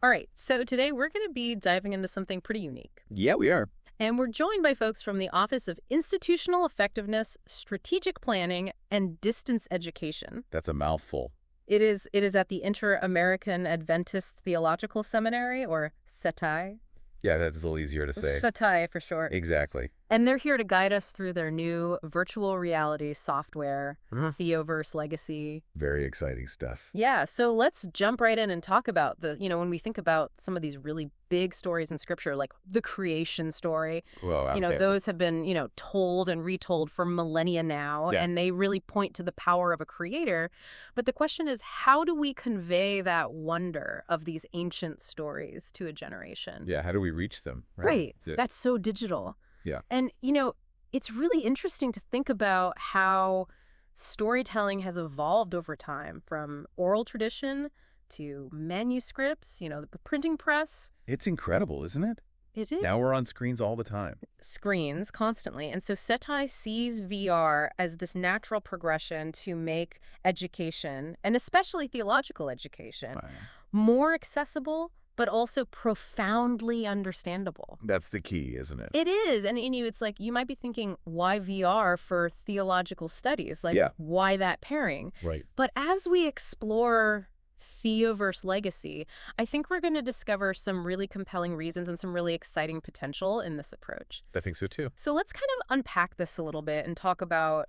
All right, so today we're going to be diving into something pretty unique. Yeah, we are. And we're joined by folks from the Office of Institutional Effectiveness, Strategic Planning, and Distance Education. That's a mouthful. It is at the Inter-American Adventist Theological Seminary, or SETI. Yeah, that's a little easier to say. SETI for short. Exactly. And they're here to guide us through their new virtual reality software, TheoVerse Legacy. Very exciting stuff. Yeah, so let's jump right in and talk about when we think about some of these really big stories in Scripture, like the creation story, Well, okay. those have been, told and retold for millennia now, Yeah. and they really point to the power of a creator. But the question is, how do we convey that wonder of these ancient stories to a generation? Yeah, how do we reach them? Right. Yeah. That's so digital. Yeah. And, it's really interesting to think about how storytelling has evolved over time, from oral tradition to manuscripts, the printing press. It's incredible, isn't it? It is. Now we're on screens all the time. Screens constantly. And so SETI sees VR as this natural progression to make education, and especially theological education, Wow. more accessible, but also profoundly understandable. That's the key, isn't it? It is. And it's like you might be thinking, why VR for theological studies? Like, Yeah. why that pairing? Right. But as we explore TheoVerse Legacy, I think we're going to discover some really compelling reasons and some really exciting potential in this approach. I think so too. So let's kind of unpack this a little bit and talk about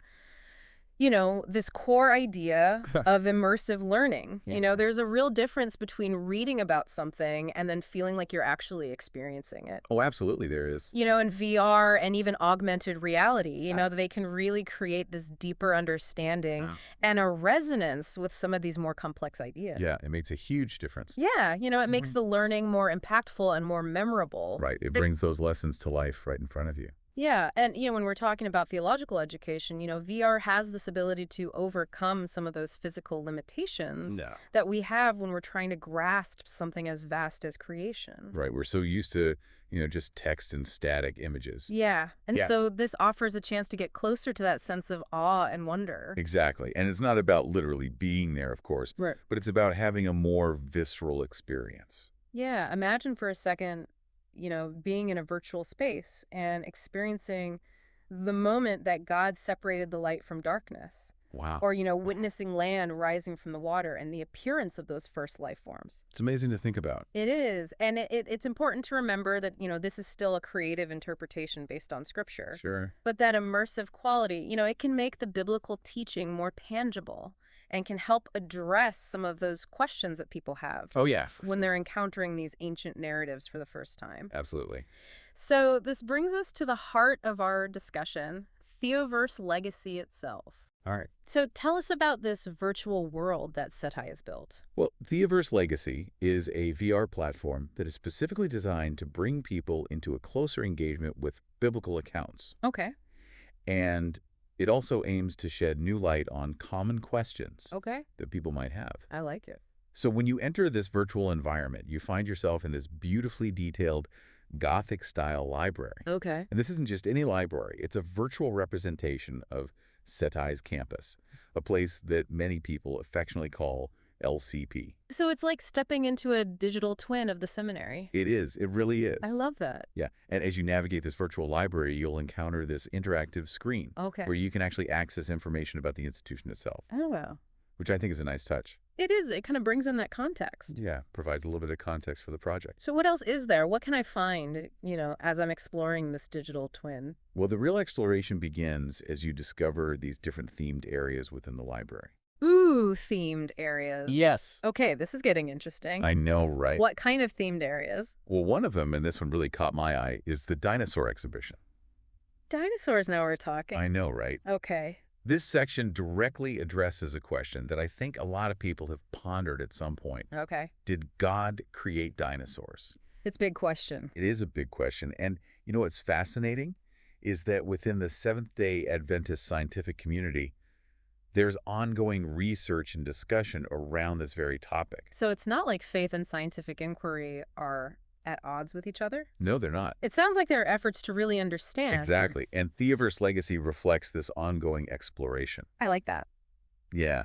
this core idea of immersive learning. Yeah. There's a real difference between reading about something and then feeling like you're actually experiencing it. Oh, absolutely there is. In VR and even augmented reality, they can really create this deeper understanding and a resonance with some of these more complex ideas. Yeah, it makes a huge difference. Yeah, it makes the learning more impactful and more memorable. Right. It brings those lessons to life right in front of you. Yeah, and when we're talking about theological education, VR has this ability to overcome some of those physical limitations that we have when we're trying to grasp something as vast as creation. Right. We're so used to, just text and static images. Yeah, and Yeah. so this offers a chance to get closer to that sense of awe and wonder. Exactly. And it's not about literally being there, of course, Right. but it's about having a more visceral experience. Yeah, imagine for a second, being in a virtual space and experiencing the moment that God separated the light from darkness. Wow. Or, witnessing land rising from the water and the appearance of those first life forms. It's amazing to think about. It is. And it's important to remember that, this is still a creative interpretation based on Scripture. Sure. But that immersive quality, it can make the biblical teaching more tangible and can help address some of those questions that people have Oh, yeah. when they're encountering these ancient narratives for the first time. Absolutely. So this brings us to the heart of our discussion, TheoVerse Legacy itself. All right. So tell us about this virtual world that SETI has built. Well, TheoVerse Legacy is a VR platform that is specifically designed to bring people into a closer engagement with biblical accounts. Okay. And it also aims to shed new light on common questions Okay. that people might have. I like it. So when you enter this virtual environment, you find yourself in this beautifully detailed Gothic-style library. Okay. And this isn't just any library. It's a virtual representation of SETI's campus, a place that many people affectionately call LCP. So it's like stepping into a digital twin of the seminary. It is. It really is. I love that. Yeah. And as you navigate this virtual library, you'll encounter this interactive screen Okay. where you can actually access information about the institution itself, Oh, wow. which I think is a nice touch. It is. It kind of brings in that context. Yeah. Provides a little bit of context for the project. So what else is there? What can I find, as I'm exploring this digital twin? Well, the real exploration begins as you discover these different themed areas within the library. Ooh, themed areas. Yes. Okay, this is getting interesting. I know, right? What kind of themed areas? Well, one of them, and this one really caught my eye, is the dinosaur exhibition. Dinosaurs, now we're talking. I know, right? Okay. This section directly addresses a question that I think a lot of people have pondered at some point. Okay. Did God create dinosaurs? It's a big question. It is a big question. And you know what's fascinating is that within the Seventh-day Adventist scientific community, there's ongoing research and discussion around this very topic. So it's not like faith and scientific inquiry are at odds with each other? No, they're not. It sounds like there are efforts to really understand. Exactly. And TheoVerse Legacy reflects this ongoing exploration. I like that. Yeah.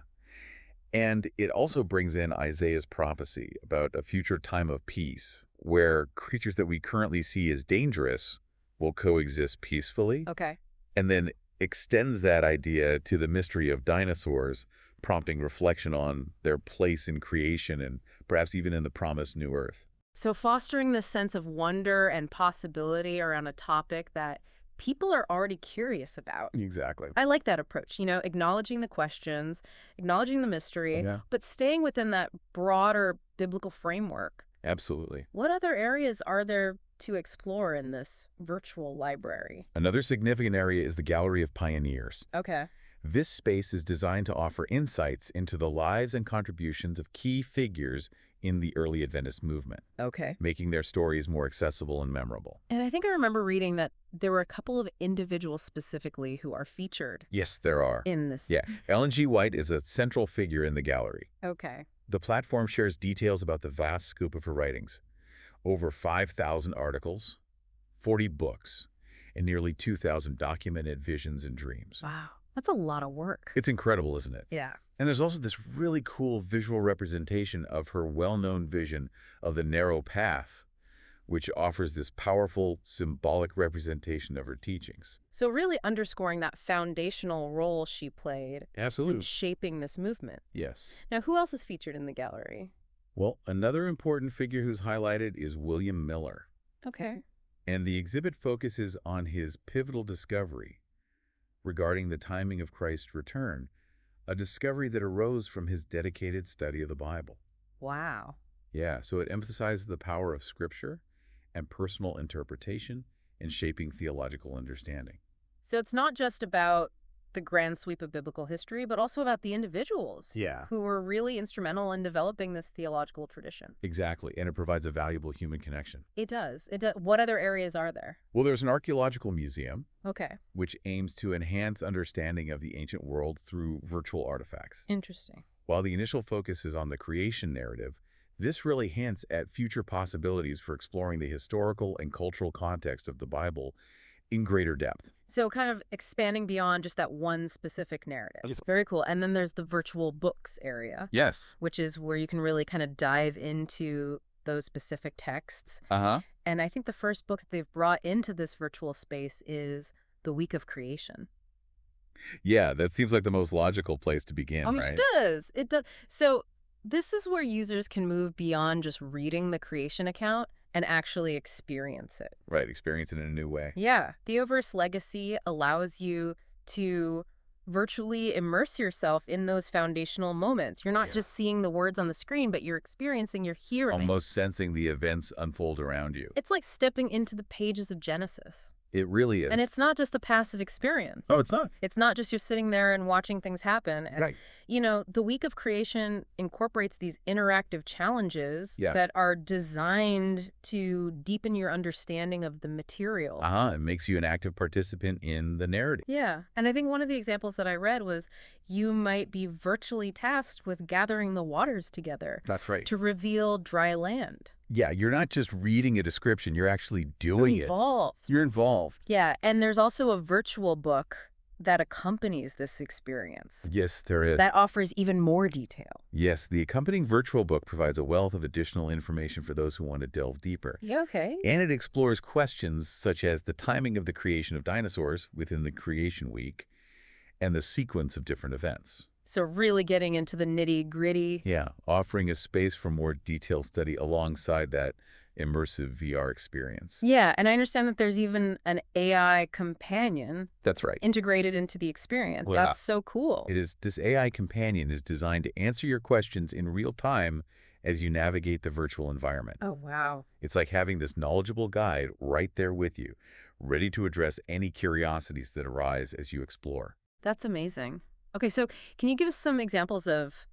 And it also brings in Isaiah's prophecy about a future time of peace, where creatures that we currently see as dangerous will coexist peacefully, Okay. and then extends that idea to the mystery of dinosaurs, prompting reflection on their place in creation and perhaps even in the promised new earth. So fostering this sense of wonder and possibility around a topic that people are already curious about. Exactly. I like that approach, acknowledging the questions, acknowledging the mystery, Yeah, but staying within that broader biblical framework. absolutely. What other areas are there to explore in this virtual library? Another significant area is the Gallery of Pioneers. Okay. This space is designed to offer insights into the lives and contributions of key figures in the early Adventist movement, Okay. making their stories more accessible and memorable. And I think I remember reading that there were a couple of individuals specifically who are featured Yes, there are. in this. Yeah, Ellen G. White is a central figure in the gallery. Okay. The platform shares details about the vast scope of her writings, over 5,000 articles, 40 books, and nearly 2,000 documented visions and dreams. Wow. That's a lot of work. It's incredible, isn't it? Yeah. And there's also this really cool visual representation of her well-known vision of the narrow path, which offers this powerful symbolic representation of her teachings. So really underscoring that foundational role she played in Absolutely. shaping this movement. Yes. Now, who else is featured in the gallery? Well, another important figure who's highlighted is William Miller. Okay. And the exhibit focuses on his pivotal discovery regarding the timing of Christ's return, a discovery that arose from his dedicated study of the Bible. Wow. Yeah, so it emphasizes the power of Scripture and personal interpretation in shaping theological understanding. So it's not just about the grand sweep of biblical history, but also about the individuals Yeah. who were really instrumental in developing this theological tradition. Exactly, and it provides a valuable human connection. It does. It does. What other areas are there? Well, there's an archaeological museum, Okay. which aims to enhance understanding of the ancient world through virtual artifacts. Interesting. While the initial focus is on the creation narrative, this really hints at future possibilities for exploring the historical and cultural context of the Bible in greater depth. So kind of expanding beyond just that one specific narrative. Very cool. And then there's the virtual books area, Yes. which is where you can really kind of dive into those specific texts. Uh-huh. And I think the first book that they've brought into this virtual space is The Week of Creation. Yeah, that seems like the most logical place to begin, right? It does. It does. So this is where users can move beyond just reading the creation account and actually experience it. Right, experience it in a new way. Yeah. TheoVerse Legacy allows you to virtually immerse yourself in those foundational moments. You're not just seeing the words on the screen, but you're experiencing, you're hearing. Almost sensing the events unfold around you. It's like stepping into the pages of Genesis. It really is. And it's not just a passive experience. Oh, it's not. It's not just you're sitting there and watching things happen. Right. The Week of Creation incorporates these interactive challenges that are designed to deepen your understanding of the material. It makes you an active participant in the narrative. Yeah. And I think one of the examples that I read was you might be virtually tasked with gathering the waters together. That's right. To reveal dry land. Yeah, you're not just reading a description, you're actually doing it. Involved. You're involved. Yeah, and there's also a virtual book that accompanies this experience. Yes, there is. That offers even more detail. Yes, the accompanying virtual book provides a wealth of additional information for those who want to delve deeper. Yeah, okay. And it explores questions such as the timing of the creation of dinosaurs within the creation week and the sequence of different events. So really getting into the nitty-gritty. Yeah, offering a space for more detailed study alongside that immersive VR experience. Yeah, and I understand that there's even an AI companion. That's right. Integrated into the experience. Well, That's so cool. It is. This AI companion is designed to answer your questions in real time as you navigate the virtual environment. Oh, wow. It's like having this knowledgeable guide right there with you, ready to address any curiosities that arise as you explore. That's amazing. Okay, so can you give us some examples of,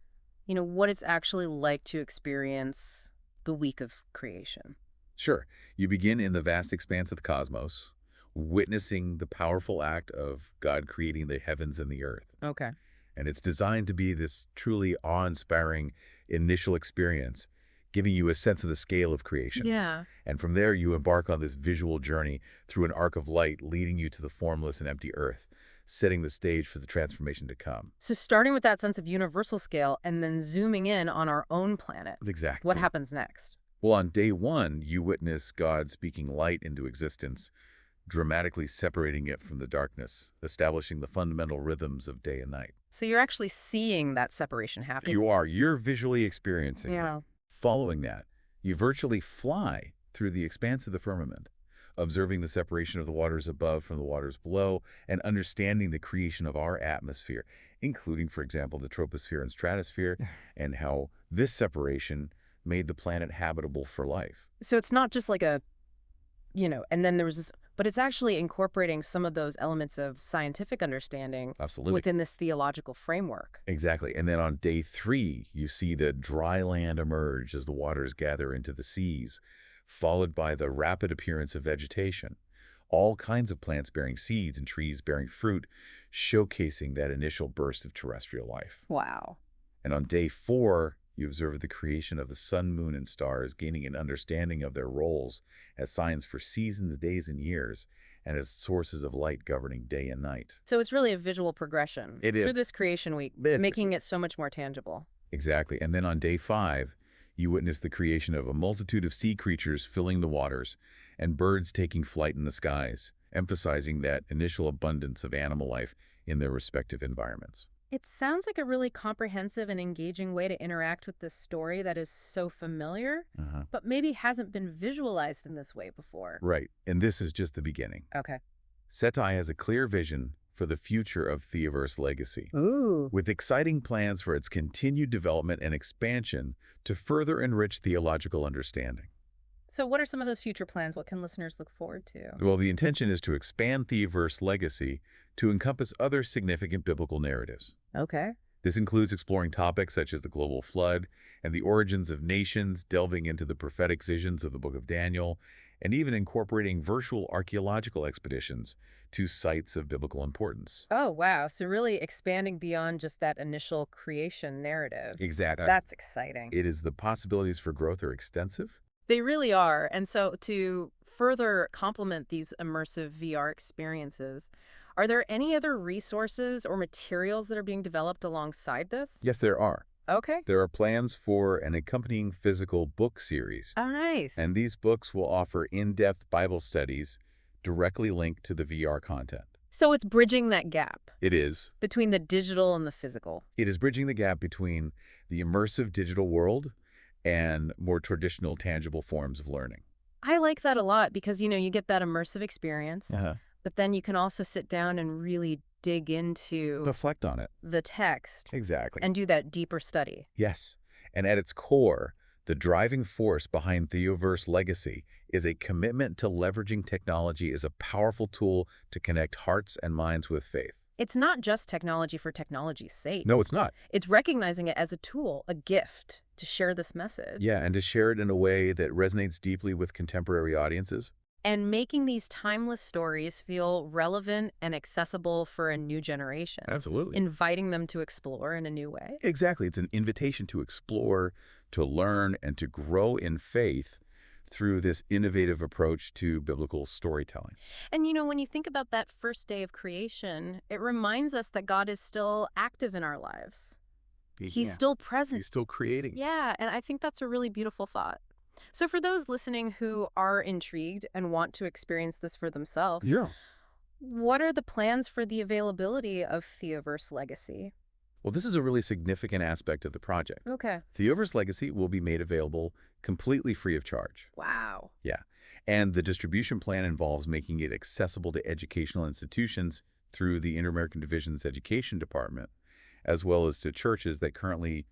what it's actually like to experience the Week of Creation? Sure. You begin in the vast expanse of the cosmos, witnessing the powerful act of God creating the heavens and the earth. Okay. And it's designed to be this truly awe-inspiring initial experience, giving you a sense of the scale of creation. Yeah. And from there, you embark on this visual journey through an arc of light leading you to the formless and empty earth, setting the stage for the transformation to come. So starting with that sense of universal scale and then zooming in on our own planet. What Exactly. happens next? Well, on day one, you witness God speaking light into existence, dramatically separating it from the darkness, establishing the fundamental rhythms of day and night. So you're actually seeing that separation happen. You're visually experiencing it. Yeah. Following that, you virtually fly through the expanse of the firmament, observing the separation of the waters above from the waters below, and understanding the creation of our atmosphere, including, for example, the troposphere and stratosphere, and how this separation made the planet habitable for life. So it's not just like and then there was this, but it's actually incorporating some of those elements of scientific understanding Absolutely. within this theological framework. Exactly. And then on day three, you see the dry land emerge as the waters gather into the seas, followed by the rapid appearance of vegetation. All kinds of plants bearing seeds and trees bearing fruit, showcasing that initial burst of terrestrial life. Wow. And on day four, you observe the creation of the sun, moon, and stars, gaining an understanding of their roles as signs for seasons, days, and years, and as sources of light governing day and night. So it's really a visual progression It is. through this creation week, making it so much more tangible. Exactly. And then on day five, you witness the creation of a multitude of sea creatures filling the waters and birds taking flight in the skies, emphasizing that initial abundance of animal life in their respective environments. It sounds like a really comprehensive and engaging way to interact with this story that is so familiar, but maybe hasn't been visualized in this way before. Right. And this is just the beginning. Okay. Setai has a clear vision for the future of TheoVerse legacy, Ooh. with exciting plans for its continued development and expansion to further enrich theological understanding. So what are some of those future plans? What can listeners look forward to? Well, the intention is to expand TheoVerse legacy to encompass other significant biblical narratives. Okay. This includes exploring topics such as the global flood and the origins of nations, delving into the prophetic visions of the book of Daniel, and even incorporating virtual archaeological expeditions to sites of biblical importance. Oh, wow. So really expanding beyond just that initial creation narrative. Exactly. That's exciting. It is the possibilities for growth are extensive. They really are. And so to further complement these immersive VR experiences, are there any other resources or materials that are being developed alongside this? Yes, there are. Okay. There are plans for an accompanying physical book series. Oh, nice. And these books will offer in-depth Bible studies directly linked to the VR content. So it's bridging that gap. It is. Between the digital and the physical. It is bridging the gap between the immersive digital world and more traditional tangible forms of learning. I like that a lot because, you get that immersive experience, but then you can also sit down and really dig into Reflect on it. the text. Exactly. And do that deeper study. Yes. And at its core, the driving force behind TheoVerse legacy is a commitment to leveraging technology as a powerful tool to connect hearts and minds with faith. It's not just technology for technology's sake. No, it's not. It's recognizing it as a tool, a gift to share this message. Yeah, and to share it in a way that resonates deeply with contemporary audiences. And making these timeless stories feel relevant and accessible for a new generation. Absolutely. Inviting them to explore in a new way. Exactly. It's an invitation to explore, to learn, and to grow in faith through this innovative approach to biblical storytelling. And when you think about that first day of creation, it reminds us that God is still active in our lives. He's still present. He's still creating. Yeah, and I think that's a really beautiful thought. So for those listening who are intrigued and want to experience this for themselves, what are the plans for the availability of TheoVerse Legacy? Well, this is a really significant aspect of the project. Okay. TheoVerse Legacy will be made available completely free of charge. Wow. Yeah. And the distribution plan involves making it accessible to educational institutions through the Inter-American Division's Education Department, as well as to churches that currently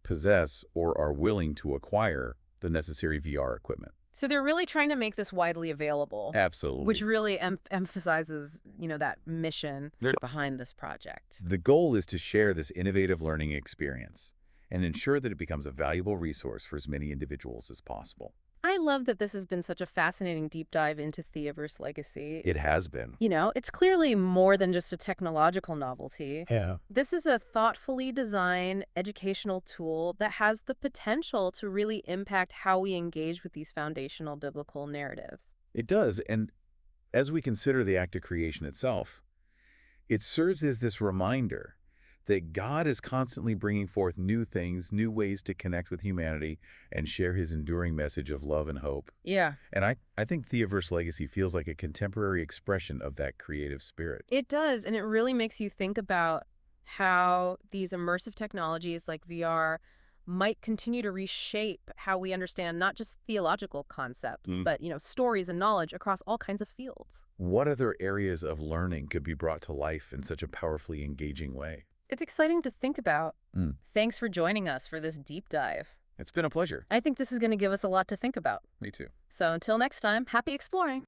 possess or are willing to acquire the necessary VR equipment. So they're really trying to make this widely available. Absolutely. Which really emphasizes, that mission behind this project. The goal is to share this innovative learning experience and ensure that it becomes a valuable resource for as many individuals as possible. I love that this has been such a fascinating deep dive into TheoVerse Legacy. It has been. It's clearly more than just a technological novelty. Yeah. This is a thoughtfully designed educational tool that has the potential to really impact how we engage with these foundational biblical narratives. It does. And as we consider the act of creation itself, It serves as this reminder that God is constantly bringing forth new things, new ways to connect with humanity and share his enduring message of love and hope. Yeah. And I think TheoVerse Legacy feels like a contemporary expression of that creative spirit. It does, and it really makes you think about how these immersive technologies like VR might continue to reshape how we understand not just theological concepts, but, stories and knowledge across all kinds of fields. What other areas of learning could be brought to life in such a powerfully engaging way? It's exciting to think about. Thanks for joining us for this deep dive. It's been a pleasure. I think this is going to give us a lot to think about. Me too. So until next time, happy exploring.